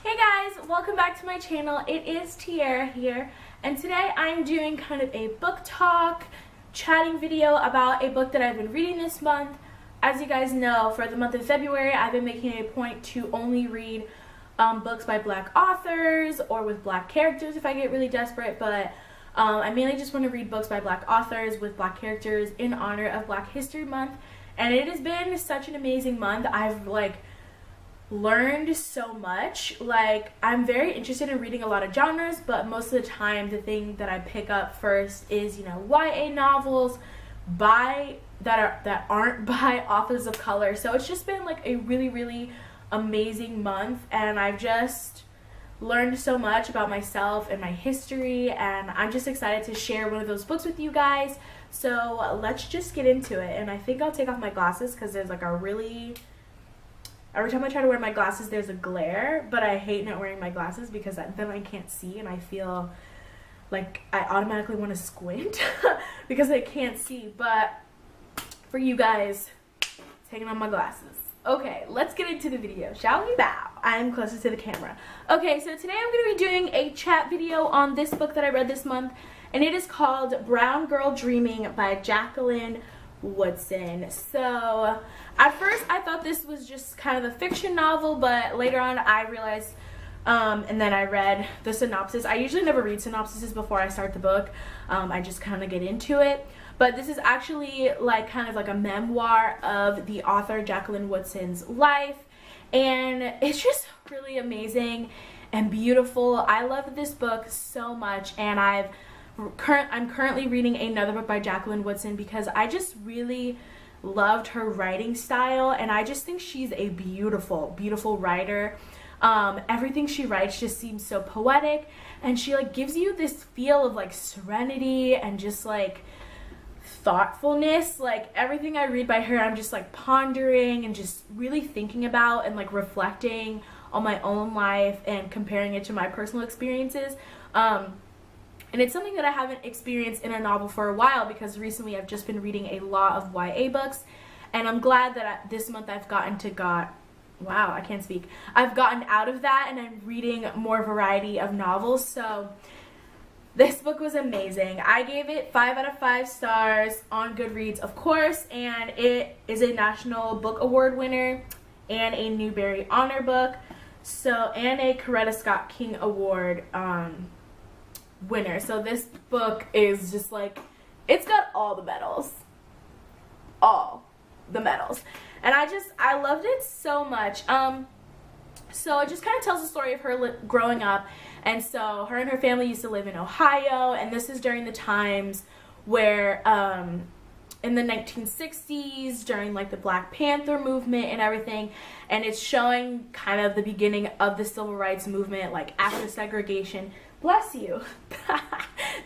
Hey guys, welcome back to my channel. It is Tiara here, and today I'm doing kind of a book talk, chatting video about a book that I've been reading this month. As you guys know, for the month of February, I've been making a point to only read books by Black authors or with Black characters if I get really desperate, but I mainly just want to read books by Black authors with Black characters in honor of Black History Month, and it has been such an amazing month. I've learned so much. I'm very interested in reading a lot of genres, but most of the time the thing that I pick up first is YA novels that aren't by authors of color. So it's just been a really amazing month, and I've just learned so much about myself and my history, and I'm just excited to share one of those books with you guys. So let's just get into it. And I think I'll take off my glasses because there's every time I try to wear my glasses, there's a glare, but I hate not wearing my glasses because then I can't see, and I feel like I automatically want to squint because I can't see. But for you guys, taking off my glasses. Okay, let's get into the video, shall we? Now, I'm closer to the camera. Okay, so today I'm going to be doing a chat video on this book that I read this month, and it is called Brown Girl Dreaming by Jaqueline Woodson. So at first I thought this was just kind of a fiction novel, but later on I realized and then I read the synopsis. I usually never read synopsises before I start the book. I just kind of get into it, but this is actually kind of a memoir of the author Jaqueline Woodson's life, and it's just really amazing and beautiful. I love this book so much, and I'm currently reading another book by Jaqueline Woodson because I just really loved her writing style, and I just think she's a beautiful writer. Everything she writes just seems so poetic, and she gives you this feel of serenity and just thoughtfulness. Everything I read by her, I'm just pondering and just really thinking about and reflecting on my own life and comparing it to my personal experiences. And it's something that I haven't experienced in a novel for a while because recently I've just been reading a lot of YA books, and I'm glad that this month I've gotten out of that, and I'm reading more variety of novels. So this book was amazing. I gave it 5 out of 5 stars on Goodreads, of course, and it is a National Book Award winner and a Newbery Honor Book, and a Coretta Scott King Award winner. So this book is just it's got all the medals, and I loved it so much. So it just kind of tells the story of her growing up, and so her and her family used to live in Ohio, and this is during the times where in the 1960s, during the Black Panther movement and everything, and it's showing kind of the beginning of the civil rights movement, after segregation. Bless you.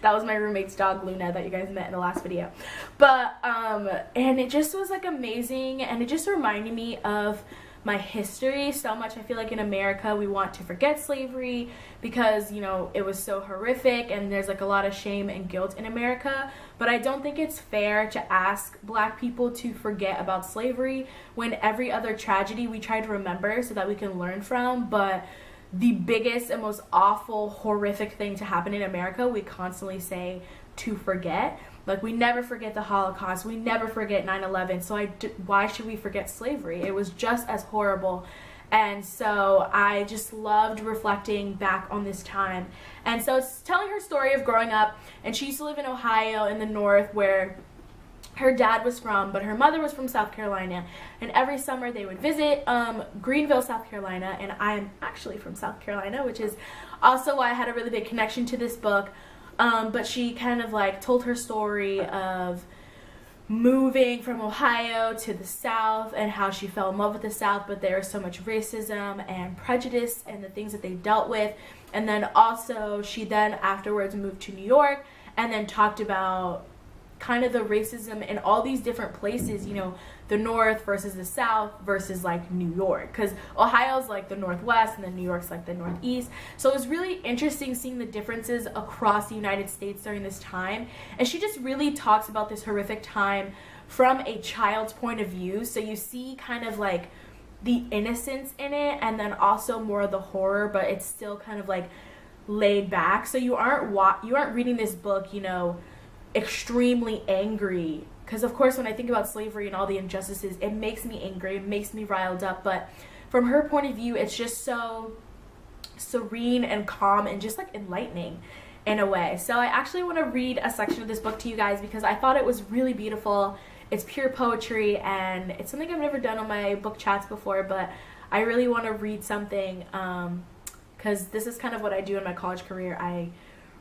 That was my roommate's dog, Luna, that you guys met in the last video. But and it just was amazing, and it just reminded me of my history so much. I feel in America we want to forget slavery because it was so horrific, and there's a lot of shame and guilt in America, but I don't think it's fair to ask Black people to forget about slavery when every other tragedy we try to remember so that we can learn from. But the biggest and most awful, horrific thing to happen in America, we constantly say to forget. We never forget the Holocaust. We never forget 9/11. So why should we forget slavery? It was just as horrible. And so I just loved reflecting back on this time. And so it's telling her story of growing up. And she used to live in Ohio in the north, where her dad was from, but her mother was from South Carolina, and every summer they would visit Greenville, South Carolina, and I'm actually from South Carolina, which is also why I had a really big connection to this book. But she kind of told her story of moving from Ohio to the South and how she fell in love with the South, but there was so much racism and prejudice and the things that they dealt with. And then also she then afterwards moved to New York and then talked about kind of the racism in all these different places, the North versus the South versus New York, because Ohio's the Northwest and then New York's the Northeast. So it was really interesting seeing the differences across the United States during this time, and she just really talks about this horrific time from a child's point of view. So you see kind of the innocence in it, and then also more of the horror, but it's still kind of like laid back. So you aren't reading this book, you know, extremely angry, because of course when I think about slavery and all the injustices, it makes me angry, it makes me riled up, but from her point of view, it's just so serene and calm and just like enlightening in a way. So I actually want to read a section of this book to you guys because I thought it was really beautiful. It's pure poetry, and it's something I've never done on my book chats before, but I really want to read something because this is kind of what I do in my college career. I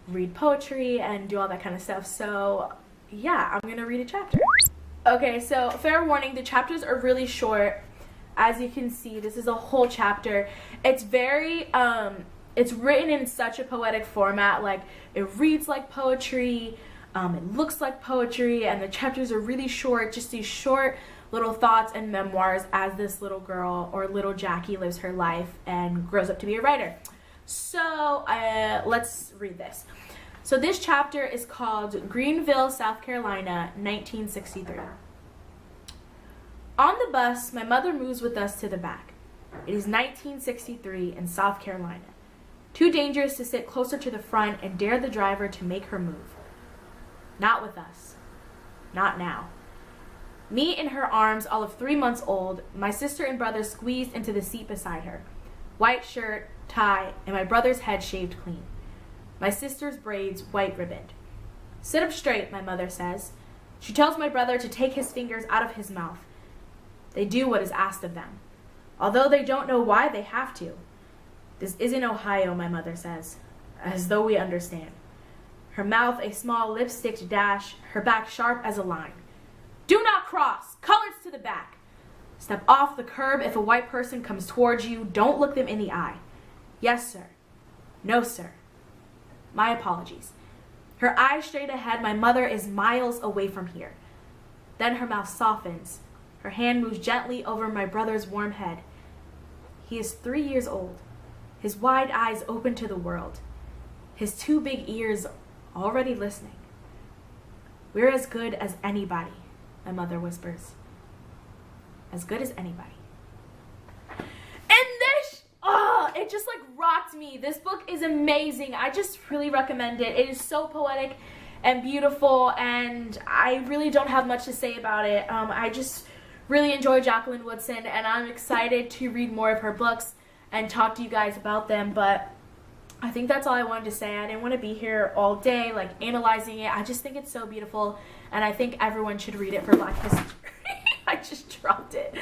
read poetry and do all that kind of stuff. So yeah, I'm gonna read a chapter. Okay, so fair warning, the chapters are really short. As you can see, this is a whole chapter. It's very it's written in such a poetic format, like it reads like poetry, it looks like poetry, and the chapters are really short, just these short little thoughts and memoirs as this little girl, or little Jackie, lives her life and grows up to be a writer. So let's read this. So this chapter is called Greenville, South Carolina, 1963. On the bus, my mother moves with us to the back. It is 1963 in South Carolina. Too dangerous to sit closer to the front and dare the driver to make her move. Not with us. Not now. Me in her arms, all of 3 months old, my sister and brother squeezed into the seat beside her. White shirt, tie, and my brother's head shaved clean. My sister's braids white ribboned. Sit up straight, my mother says. She tells my brother to take his fingers out of his mouth. They do what is asked of them, although they don't know why they have to. This isn't Ohio, my mother says, as though we understand. Her mouth a small lipstick dash, her back sharp as a line. Do not cross! Colors to the back! Step off the curb if a white person comes towards you. Don't look them in the eye. Yes, sir. No, sir. My apologies. Her eyes straight ahead, my mother is miles away from here. Then her mouth softens. Her hand moves gently over my brother's warm head. He is 3 years old, his wide eyes open to the world, his 2 big ears already listening. We're as good as anybody, my mother whispers. As good as anybody. And this, it just like rocked me. This book is amazing. I just really recommend it. It is so poetic and beautiful, and I really don't have much to say about it. I just really enjoy Jaqueline Woodson, and I'm excited to read more of her books and talk to you guys about them, but I think that's all I wanted to say. I didn't want to be here all day like analyzing it. I just think it's so beautiful, and I think everyone should read it for Black History. I just dropped it.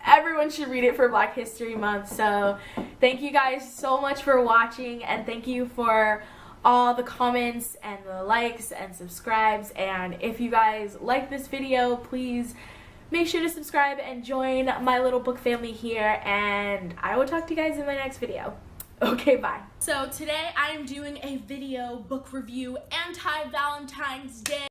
Everyone should read it for Black History Month. So thank you guys so much for watching, and thank you for all the comments and the likes and subscribes. And if you guys like this video, please make sure to subscribe and join my little book family here, and I will talk to you guys in my next video. Okay, bye. So today I am doing a video book review, anti-Valentine's Day.